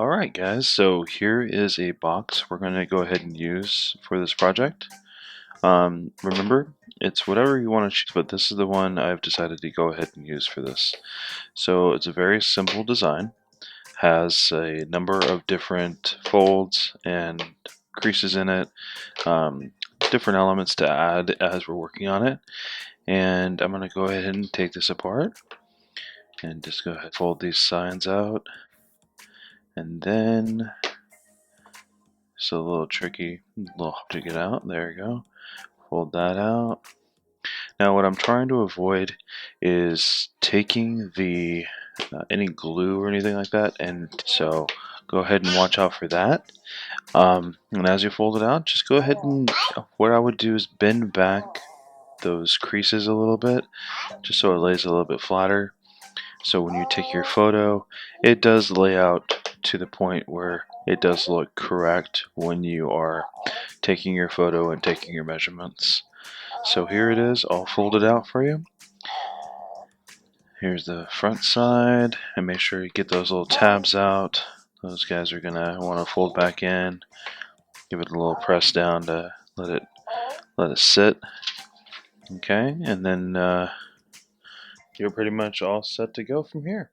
Alright guys, so here is a box we're going to go ahead and use for this project. Remember, it's whatever you want to choose, but this is the one I've decided to go ahead and use for this. So it's a very simple design, has a number of different folds and creases in it, different elements to add as we're working on it. And I'm going to go ahead and take this apart and just go ahead and fold these signs out. And then it's a little tricky, to get out. There you go. Fold that out. Now what I'm trying to avoid is taking the any glue or anything like that, and so go ahead and watch out for that. And as you fold it out, just go ahead and what I would do is bend back those creases a little bit, just so it lays a little bit flatter. So when you take your photo, it does lay out to the point where it does look correct when you are taking your photo and taking your measurements. So here it is, all folded out for you. Here's the front side, and make sure you get those little tabs out. Those guys are gonna want to fold back in. Give it a little press down to let it sit. Okay, and then you're pretty much all set to go from here.